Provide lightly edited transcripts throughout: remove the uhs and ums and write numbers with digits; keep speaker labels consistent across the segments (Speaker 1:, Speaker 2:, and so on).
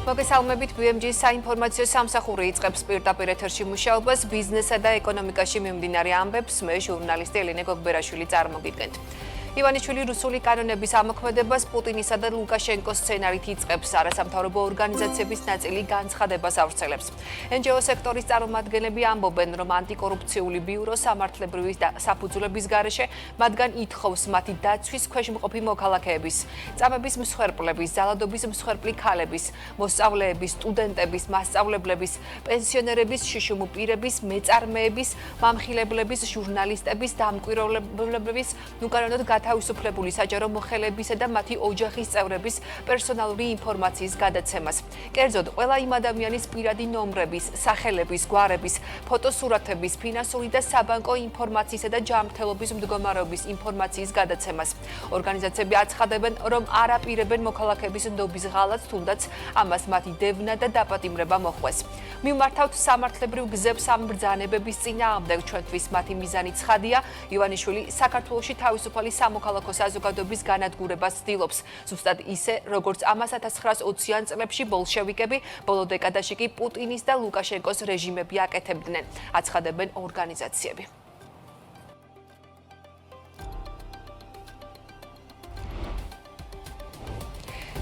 Speaker 1: მოგესალმებით BMG-ის საინფორმაციო სამსახური იწყებს პირდაპირ ეთერში მუშაობას ბიზნესსა და ეკონომიკაში მიმდინარე ამბებს მე ჟურნალისტი ელენე გოგბერაშვილი წარმოგიდგენთ. ივანიშვილი რუსული კანონების ამოქმედებას პუტინისა და ლუკაშენკოს სცენარით იწყებს არასამთავრობო ორგანიზაციების ნაწილი განცხადებას ავრცელებს. NGO სექტორის წარმომადგენლები ამბობენ, რომ ანტიკორუფციული ბიურო სამართლებრივი საფუძვლების გარეშე მათგან ითხოვს მათი დაცვის ქვეშ მყოფი მოქალაქეების, წამების მსხვერპლების, ზალადობის მსხვერპლი ქალების, მოსწავლეების, სტუდენტების, მასწავლებლების, პენსიონერების, შიშუმ პირების, მეწარმეების, მამხილებლების, ჟურნალისტების, დამკვირვებლების, უკანონოდ თავისუფლებული საჯარო მოხელებისა და მათი ოჯახის წევრების პერსონალური ინფორმაციის გადაცემას. კერძოდ, ყველა იმ ადამიანის პირადი ნომრების, სახელების, გვარების, ფოტოსურათების, ფინანსური და საბანკო ინფორმაციისა და ჯანმრთელობის მდგომარეობის ინფორმაციის გადაცემას. ორგანიზაციები აცხადებენ, რომ არ აპირებენ მოქალაქეების ნდობის ღალატს, თუნდაც ამას მათი დევნა და დაპატიმრება მოჰყვეს. მივმართავთ სამართლებრივ გზებს ამ ბრძანებების წინააღმდეგ ჩვენთვის მათი მიზანი ცხადია. ივანიშვილი საქართველოში თავისუფალი სამოქალაქო საზოგადოების განადგურებას ცდილობს. ზუსტად ისე, როგორც ამას 1920-იან წლებში ბოლშევიკები, ბოლო დეკადაში კი პუტინის და ლუკაშენკოს რეჟიმები აკეთებდნენ, აცხადებენ ორგანიზაციები.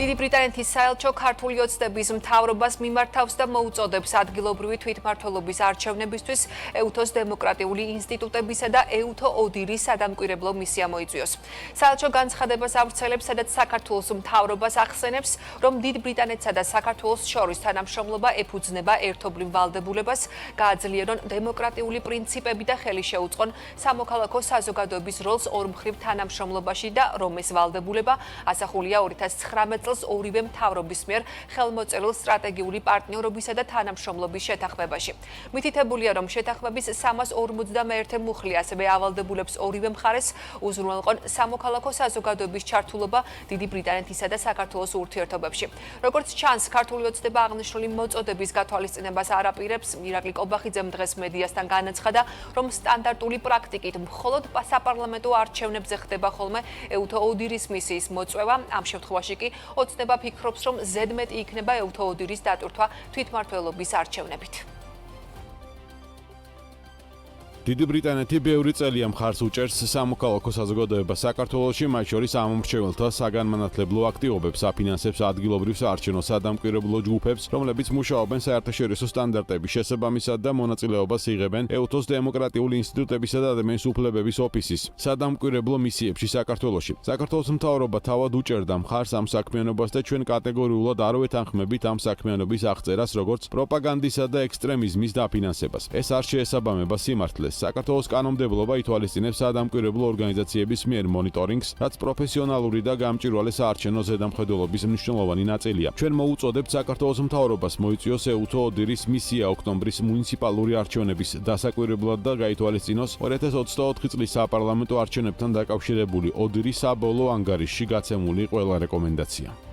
Speaker 1: დიდი ბრიტანეთის საელჩო ქართული ოცნების მთავრობას მიმართავს და მოუწოდებს ადგილობრივი თვითმმართველობის არჩევნებისთვის ეუთოს დემოკრატიული ინსტიტუტებისა და ეუთო ოდირის სადამკვირვებლო მისია მოიწვიოს. საელჩო განცხადებას ავრცელებს, სადაც საქართველოს მთავრობას ახსენებს, რომ დიდ ბრიტანეთსა და საქართველოს შორის თანამშრომლობა ეფუძნება ერთობლივ ვალდებულებას, გააძლიერონ დემოკრატიული პრინციპები და ხელი შეუწყონ სამოქალაქო საზოგადოების როლს ორმხრივ თანამშრომლობაში და რომ ეს ვალდებულება ასახულია 2019 წელს ორივე მთავრობის მიერ ხელმოწერილ სტრატეგიული პარტნიორობისა და თანამშრომლობის შეთანხმებაში. მითითებულია, რომ შეთანხმების 351 მუხლი ასევე ავალდებულებს ორივე მხარეს უზრუნველყონ სამოქალაქო საზოგადოების ჩართულობა დიდი ბრიტანეთისა და საქართველოს ურთიერთობებში. როგორც ჩანს, ქართული ოცნება აღნიშნული მოწოდების გათვალისწინებას არ აპირებს. ირაკლი კობახიძემ დღეს მედიასთან განაცხადა, რომ სტანდარტული პრაქტიკით მხოლოდ საპარლამენტო არჩევნებზე ხდება ხოლმე ეუთო ოდირის მისიის მოწვევა. ამ შემთხვევაში კი ოცნება ფიქრობს, რომ ზედმეტი იქნება ეუთო ოდირის დატვირთვა თვითმმართველობის არჩევნებით.
Speaker 2: დიდი ბრიტანეთი ბევრი წელია მხარს უჭერს სამოქალაქო საზოგადოებას საქართველოში, მათ შორის ამომრჩეველთა საგანმანათლებლო აქტივობებს, აფინანსებს ადგილობრივ საარჩევნო სადამკვირვებლო ჯგუფებს, რომლებიც მუშაობენ საერთაშორისო სტანდარტების შესაბამისად და მონაწილეობას იღებენ ეუთოს დემოკრატიული ინსტიტუტებისა და ადამიანის უფლებების ოფისის სადამკვირვებლო მისიებში საქართველოში. საქართველოს მთავრობა თავად უჭერდა მხარს ამ საქმიანობას და ჩვენ კატეგორიულად არ ვეთანხმებით ამ საქმიანობის აღწერას, როგორც პროპაგანდისა და ექსტრემიზმის დაფინანსებას. ეს არ შეესაბამება სიმართლეს. საქართველოს კანონმდებლობა ითვალისწინებს სადამკვირვებლო ორგანიზაციების მიერ მონიტორინგს, რაც პროფესიონალური და გამჭვირვალე საარჩევნო ზედამხედველობის მნიშვნელოვანი ნაწილია. ჩვენ მოუწოდებთ საქართველოს მთავრობას მოიწვიოს ეუთო ოდირის მისია ოქტომბრის მუნიციპალური არჩევნების დასაკვირვებლად და გაითვალისწინოს 2024 წლის საპარლამენტო არჩევნებთან დაკავშირებული ოდირის საბოლოო ანგარიშში გაცემული ყველა რეკომენდაცია.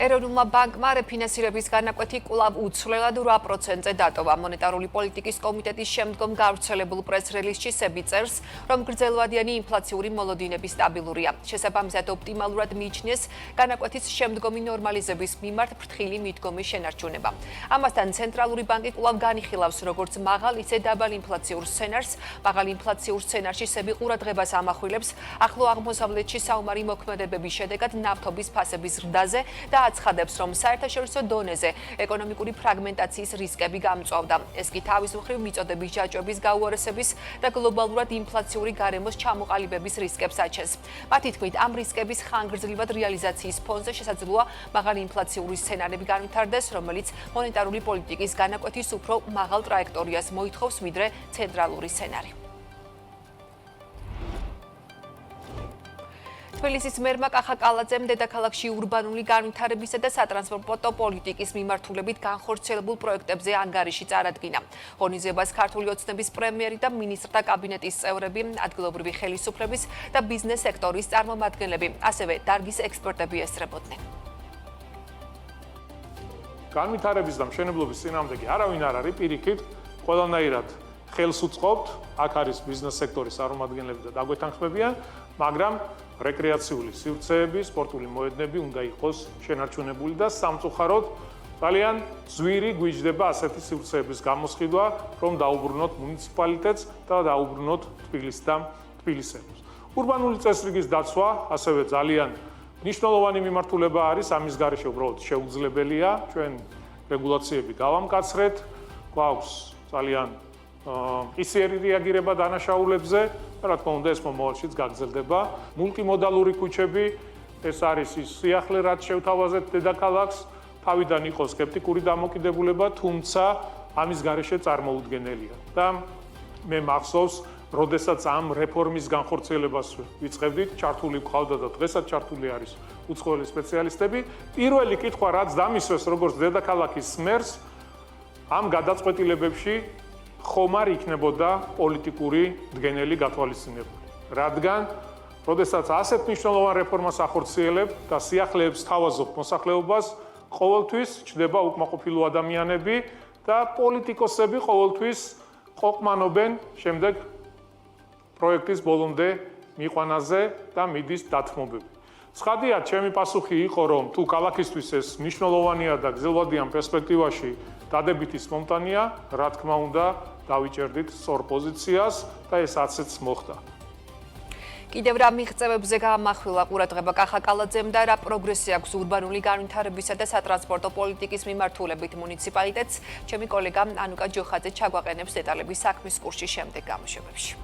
Speaker 1: ეროვნულმა ბანკმა რეფინანსირების განაკვეთი კვლავ უცვლელად 8%-ზე დატოვა. მონეტარული პოლიტიკის კომიტეტის შემდგომ გავრცელებულ პრეს-რელიზში სები წერს, რომ გრძელვადიანი ინფლაციური მოლოდინები სტაბილურია. შესაბამისად, ოპტიმალურად მიიჩნიეს განაკვეთის შემდგომი ნორმალიზების მიმართ ფრთხილი მიდგომის შენარჩუნება. ამასთან ცენტრალური ბანკი კვლავ განიხილავს როგორც მაღალ, ისე დაბალ ინფლაციურ სცენარს. მაღალ ინფლაციურ სცენარში სები ყურადღებას ამახვილებს ახლო აღმოსავლეთში საომარი მოქმედებების შედეგად ნავთობის ფასების ზრდაზე და აცხადებს, რომ საერთაშორისო დონეზე ეკონომიკური ფრაგმენტაციის რისკები გამწვავდა. ეს კი თავის მხრივ მიწოდების ჯაჭვების გაუარესების და გლობალურად ინფლაციური გარემოს ჩამოყალიბების რისკებს აჩენს. მათი თქმით, ამ რისკების ხანგრძლივად რეალიზაციის ფონზე შესაძლოა მაღალი ინფლაციური სცენარები განვითარდეს, რომელიც მონეტარული პოლიტიკის განაკვეთის უფრო მაღალ ტრაექტორიას მოითხოვს, ვიდრე ცენტრალური სცენარი. თბილისის მერმა კახა კალაძემ დედაქალაქში ურბანული განვითარებისა და სატრანსპორტო პოლიტიკის მიმართულებით განხორციელებულ პროექტებზე ანგარიში წარადგინა. ღონისძიებას ქართული ოცნების პრემიერი და მინისტრთა კაბინეტის წევრები, ადგილობრივი ხელისუფლების და ბიზნეს სექტორის წარმომადგენლები, ასევე დარგის ექსპერტები ესწრებოდნენ.
Speaker 3: განვითარების და მშენებლობის წინააღმდეგი არავინ არ არის, პირიქით, ყველანაირად ხელს უწყობთ, აქ არის ბიზნეს სექტორის წარმომადგენლები და დაგვეთანხმებიან, მაგრამ რეკრეაციული სივრცეები, სპორტული მოედნები უნდა იყოს შენარჩუნებული და სამწუხაროდ ძალიან ძვირი გვიჯდება ასეთი სივრცეების გამოსყიდვა, რომ დაუბრუნოთ მუნიციპალიტეტს და დაუბრუნოთ თბილისს და თბილისელებს. ურბანული წესრიგის დაცვა ასევე ძალიან მნიშვნელოვანი მიმართულება არის, ამის გარეშე უბრალოდ შეუძლებელია ჩვენ რეგულაციები გავამკაცრეთ, გვაქვს ძალიან ისიერი რეაგირება დანაშაულებზე, რა თქმა უნდა ეს მომავალშიც გაგრძელდება. მულტიმოდალური ქუჩები, ეს არის ის სიახლე, რაც შევთავაზეთ დედაქალაქს, თავიდან იყო სკეპტიკური დამოკიდებულება, თუმცა ამის გარეშე წარმოუდგენელია. და მე მახსოვს, როდესაც ამ რეფორმის განხორციელებას ვიწყებდით, ჩართული გვყავდა და დღესაც ჩართული არის უცხოელი სპეციალისტები, პირველი კითხვა რაც დამისვეს როგორც დედაქალაქის მერს, ამ გადაწყვეტილებებში ხომ არ იქნებოდა პოლიტიკური დგენელი გათვალისწინებული. რადგან, როდესაც ასეთ მნიშვნელოვან რეფორმას ახორციელებ და სიახლეებს თავაზობ მოსახლეობას, ყოველთვის ჩნდება უკმაყოფილო ადამიანები და პოლიტიკოსები ყოველთვის ყოყმანობენ შემდეგ პროექტის ბოლომდე მიყვანაზე და მიდის დათმობები. ცხადია, ჩემი პასუხი იყო, რომ თუ ქალაქისთვის ეს მნიშვნელოვანია და გრძელვადიან პერსპექტივაში დადებითი სპონტანია, რა თქმა უნდა, დავიჭერდით სწორ პოზიციას და ეს ასეც მოხდა.
Speaker 1: კიდევ რა მიღწევებზე გაამახვილა ყურადღება კახაკალაძემ და რა პროგრესი აქვს ურბანული განვითარებისა და სატრანსპორტო პოლიტიკის მიმართულებით მუნიციპალიტეტს, ჩემი კოლეგა ანუკა ჯოხაძე ჩაგვაყენებს დეტალები საქმის კურსში შემდეგ გამოშვებებში.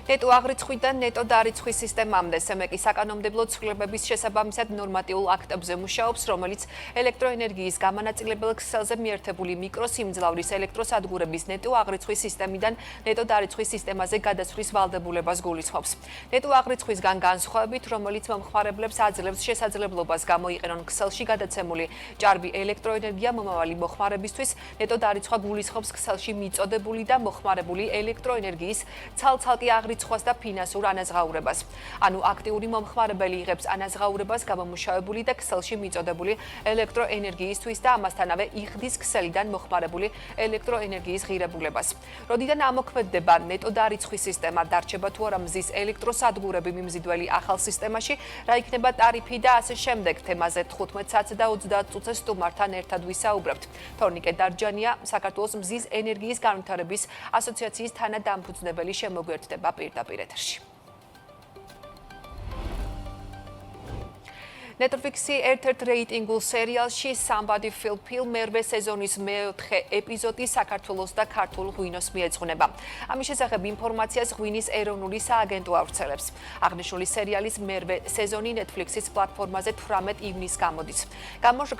Speaker 1: ნეტო აღრიცხვიდან ნეტო დარიცხვის სისტემამდე სემეკი საკანონმდებლო ცვლილებების შესაბამისად ნორმატიულ აქტებზე მუშაობს, რომელიც ელექტროენერგიის გამანაწილებელ ქსელზე მიერთებული მიკროსიმძლავრის ელექტროსადგურების ნეტო აღრიცხვის სისტემიდან ნეტო დარიცხვის სისტემაზე გადასვლის ვალდებულებას გულისხმობს. ნეტო აღრიცხვისგან განსხვავებით, რომელიც მომხმარებლებს აძლევს შესაძლებლობას გამოიყენონ ქსელში გადაცემული ჭარბი ელექტროენერგია მომავალი მოხმარებისთვის, ნეტო დარიცხვა გულისხმობს ქსელში მიწოდებული და მოხმარებული ელექტროენერგიის ცალ-ცალკე აღრიცხვას და ფინანსურ ანაზღაურებას. ანუ აქტიური მომხმარებელი იღებს ანაზღაურებას გამომუშავებული და ქსელში მიწოდებული ელექტროენერგიისთვის და ამასთანავე იხდის ქსელიდან მოხმარებული ელექტროენერგიის ღირებულებას. როდიდან ამოქმედდება ნეტო დარიცხვის სისტემა, დარჩება თუ არა მზის ელექტროსადგურები მიმზიდველი ახალ სისტემაში, რა იქნება ტარიფი და ასე შემდეგ. თემაზე 15 საათსა და 30 წუთზე სტუმართან ერთად ვისაუბრებთ. თორნიკე დარჯანია, საქართველოს მზის ენერგიის განვითარების ასოციაციის თანადამფუძნებელი შემოგვერთდება პირდაპირ ეთერში. Netflix-ი ერთ-ერთ რეიტინგულ სერიალში Somebody Feel Pill მერვე სეზონის მეოთხე ეპიზოდი საქართველოს და ქართულ ღვინოს მიეძღვნება. ამის შესახებ ინფორმაციას ღვინის ეროვნული სააგენტო ავრცელებს. აღნიშნული სერიალის მერვე სეზონი Netflix-ის პლატფორმაზე 18 ივნისს გამოდის.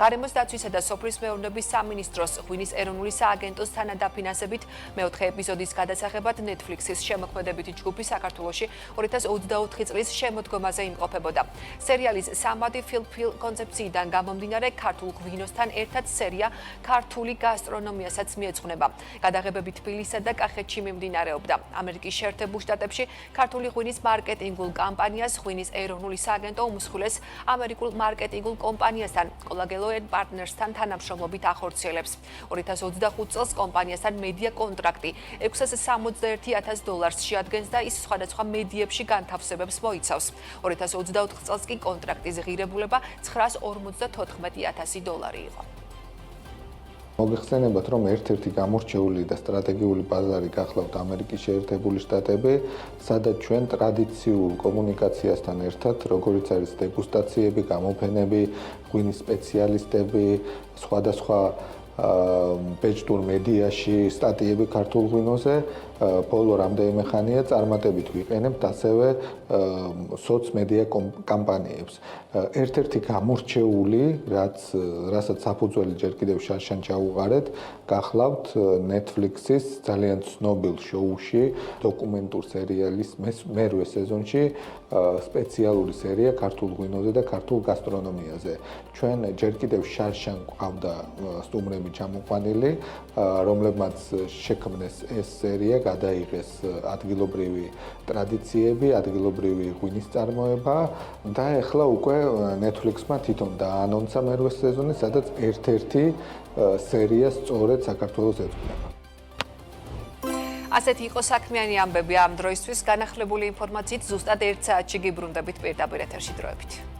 Speaker 1: გარემოს დაცვისა და სოფლის მეურნეობის სამინისტროს ღვინის ეროვნული სააგენტოს თანადაფინანსებით მეოთხე ეპიზოდის გადასაღებად Netflix-ის შემოქმედებითი ჯგუფი საქართველოში 2024 წლის შემოდგომაზე იმყოფებოდა. სერიალის Somebody Feel Pill კონცეფციიდან გამომდინარე ქართულ ღვინოსთან ერთად სერია ქართული გასტრონომიასაც მიეძღვნება. გადაღებები თბილისსა და კახეთში მიმდინარეობდა. ამერიკის შეერთებულ შტატებში ქართული ღვინის მარკეტინგულ კამპანიას ღვინის ეროვნული სააგენტო უმსხვილეს ამერიკულ მარკეტინგულ კომპანიასთან Collagen Partners-თან თანამშრომლობით ახორციელებს. 2025 წელს კომპანიასთან მედია კონტრაქტი $661,000 შეადგენს და ის სხვადასხვა მედიებში განთავსებებს მოიცავს. 2024 წელს კი კონტრაქტის ღირებულება $954,000 იყო.
Speaker 4: მოგეხსენებათ, რომ ერთ-ერთი გამორჩეული და სტრატეგიული ბაზარი გახლავთ ამერიკის შეერთებული შტატები, სადაც ჩვენ ტრადიციულ კომუნიკაციასთან ერთად, როგორიც არის დეგუსტაციები, გამოფენები, ღვინის სპეციალისტები, სხვადასხვა ბეჭდურ მედიაში სტატიები ქართულ ღვინოზე, ბოლო რამდენიმე ხანია წარმატებით ვიყენებთ ასევე სოცმედია კამპანიებს. ერთ-ერთი გამორჩეული, რასაც საფუძველი ჯერ კიდევ შარშან ჩაუყარეთ, გახლავთ Netflix-ის ძალიან ცნობილ შოუში, დოკუმენტურ სერიალის მერვე სეზონში სპეციალური სერია ქართულ ღვინოზე და ქართულ გასტრონომიაზე. ჩვენ ჯერ კიდევ შარშან გვყავდა სტუმრები ჩამოყვანილი, რომლებმაც შექმნეს ეს სერია, გადაიღეს ადგილობრივი ტრადიციები, ადგილობრივი ღვინის წარმოება და ეხლა უკვე Netflix-მა თვითონ დაანონსა მერვე სეზონი, სადაც ერთ-ერთი სერია სწორედ საქართველოს ეძღვნება.
Speaker 1: ასეთი იყო საქმიანი ამბები ამ დროისთვის. განახლებული ინფორმაციით ზუსტად 1 საათში გიბრუნდებით პირდაპირ ეთერში დროებით.